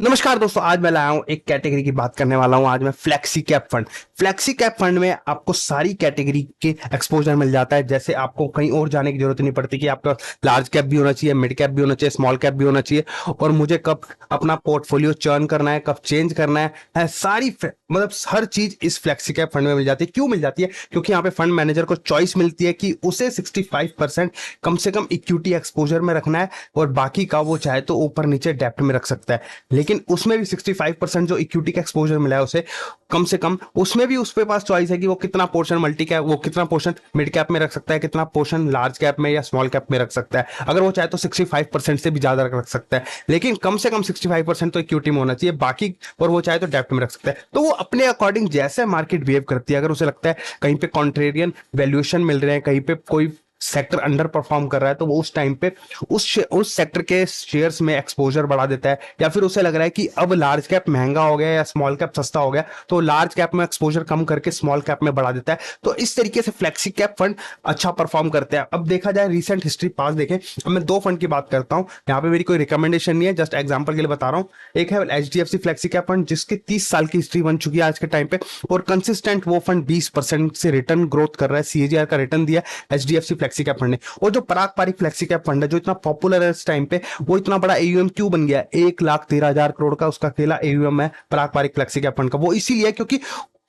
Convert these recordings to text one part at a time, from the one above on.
नमस्कार दोस्तों, आज मैं लाया हूं एक कैटेगरी की बात करने वाला हूं। आज मैं flexi cap fund. Flexi cap fund में आपको सारी कैटेगरी के एक्सपोजर मिल जाता है। जैसे आपको कहीं और जाने की जरूरत नहीं पड़ती कि आपका लार्ज कैप भी होना चाहिए, मिड कैप भी होना चाहिए, स्मॉल कैप भी होना चाहिए, और मुझे कब अपना पोर्टफोलियो चर्न करना है, कब चेंज करना है सारी मतलब हर चीज इस फ्लेक्सी कैप फंड में मिल जाती है। क्यों मिल जाती है? क्योंकि यहाँ पे फंड मैनेजर को चॉइस मिलती है कि उसे 65% कम से कम इक्विटी एक्सपोजर में रखना है, और बाकी का वो चाहे तो ऊपर नीचे डेप्ट में रख सकता है। लेकिन उसमें भी 65% जो इक्विटी का एक्सपोजर मिला है उसे, कम से कम उसमें भी उसके पास चॉइस है कि वो कितना पोर्शन मल्टी कैप, वो कितना पोर्शन मिड कैप में रख सकता है, कितना पोर्शन लार्ज कैप में या स्मॉल कैप में रख सकता है। अगर वो चाहे तो 65% से भी ज्यादा रख सकता है, लेकिन कम से कम 65% तो इक्विटी में होना चाहिए, बाकी और वो चाहे तो डेप्ट में रख सकता है। तो वो अपने अकॉर्डिंग जैसे मार्केट बिहेव करती है, अगर उसे लगता है कहीं पे कॉन्ट्रेरियन वैल्यूएशन मिल रहे हैं, कहीं पे कोई सेक्टर अंडर परफॉर्म कर रहा है, तो वो उस टाइम पे उस सेक्टर के शेयर्स में एक्सपोजर बढ़ा देता है। या फिर उसे लग रहा है कि अब लार्ज कैप महंगा हो गया या स्मॉल कैप सस्ता हो गया, तो लार्ज कैप में एक्सपोजर कम करके स्मॉल कैप में बढ़ा देता है। तो इस तरीके से फ्लेक्सी कैप फंड अच्छा परफॉर्म करते हैं। अब देखा जाए रिसेंट हिस्ट्री पास देखें, अब मैं दो फंड की बात करता हूं। यहाँ पे मेरी कोई रिकमेंडेशन नहीं है, जस्ट एग्जांपल के लिए बता रहा हूं। एक है एचडीएफसी फ्लेक्सी कैप फंड, जिसके 30 साल की हिस्ट्री बन चुकी है आज के टाइम पे, और कंसिस्टेंट वो फंड 20% से रिटर्न ग्रोथ कर रहा है, सीएजीआर का रिटर्न दिया एचडीएफसी फ्लेक्सी कैप फंड ने। और जो पराग पारिक फ्लेक्सी कैप फंड है जो इतना पॉपुलर है इस टाइम पे, वो इतना बड़ा एयूएम क्यों बन गया? 1,13,000 करोड़ का उसका अकेला एयूएम है पराग पारिक फ्लेक्सी कैप फंड का। वो इसीलिए क्योंकि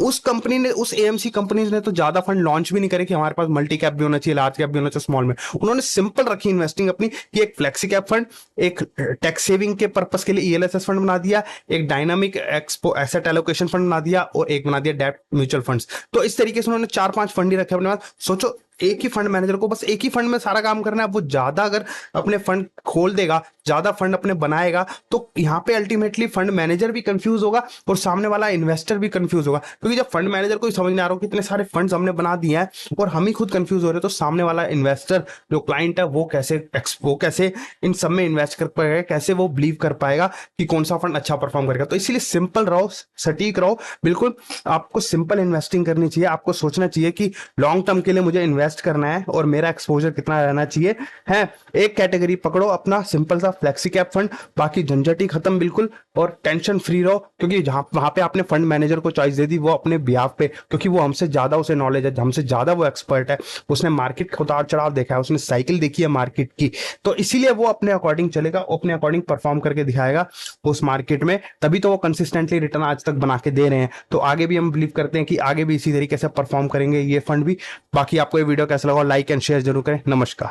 उस कंपनी ने, उस एएमसी कंपनीज ने तो ज्यादा फंड लॉन्च भी नहीं करे कि हमारे पास मल्टी कैप भी होना चाहिए, लार्ज कैप भी होना चाहिए, स्मॉल में। उन्होंने सिंपल रखी इन्वेस्टिंग अपनी कि एक फ्लेक्सी कैप फंड, एक टैक्स सेविंग के पर्पस के लिए ईएलएसएस फंड बना दिया, एक dynamic expo asset allocation fund बना दिया, और एक बना दिया डेब्ट म्यूचुअल फंड्स। तो इस तरीके से उन्होंने 4-5 फंड ही रखे अपने पास। सोचो, एक ही फंड मैनेजर को बस एक ही फंड में सारा काम करना है। वो ज्यादा अगर अपने फंड खोल देगा, ज्यादा फंड अपने बनाएगा, तो यहाँ पे अल्टीमेटली फंड मैनेजर भी कंफ्यूज होगा और सामने वाला इन्वेस्टर भी कंफ्यूज होगा। क्योंकि जब फंड मैनेजर को समझ नहीं आ रहा हो कि इतने सारे फंड्स हमने बना दिए हैं और हम ही खुद कंफ्यूज हो रहे हैं, तो सामने वाला इन्वेस्टर जो क्लाइंट है वो कैसे इन सब में इन्वेस्ट कर पाएगा, कैसे वो बिलीव कर पाएगा कि कौन सा फंड अच्छा परफॉर्म करेगा। तो इसीलिए सिंपल रहो, सटीक रहो, बिल्कुल आपको सिंपल इन्वेस्टिंग करनी चाहिए। आपको सोचना चाहिए कि लॉन्ग टर्म के लिए मुझे इन्वेस्ट करना है और मेरा एक्सपोजर कितना रहना चाहिए है। एक कैटेगरी पकड़ो अपना सिंपल सा फ्लेक्सी कैप फंड, बाकी झंझट ही खत्म बिल्कुल, और टेंशन फ्री रहो। क्योंकि जहां वहां पे आपने फंड मैनेजर को चॉइस दे दी, वो अपने बिहाफ पे, क्योंकि वो हमसे ज्यादा उसे नॉलेज है, हमसे ज्यादा वो एक्सपर्ट है, उसने मार्केट का उतार चढ़ाव देखा है, उसने साइकिल देखी है मार्केट की, तो इसीलिए वो अपने अकॉर्डिंग चलेगा, अपने अकॉर्डिंग परफॉर्म करके दिखाएगा उस मार्केट में। तभी तो वो कंसिस्टेंटली रिटर्न आज तक बना के दे रहे हैं। तो आगे भी हम बिलीव करते हैं कि आगे भी इसी तरीके से परफॉर्म करेंगे ये फंड भी। बाकी आपको ये वीडियो कैसा लगा, लाइक एंड शेयर जरूर करें। नमस्कार।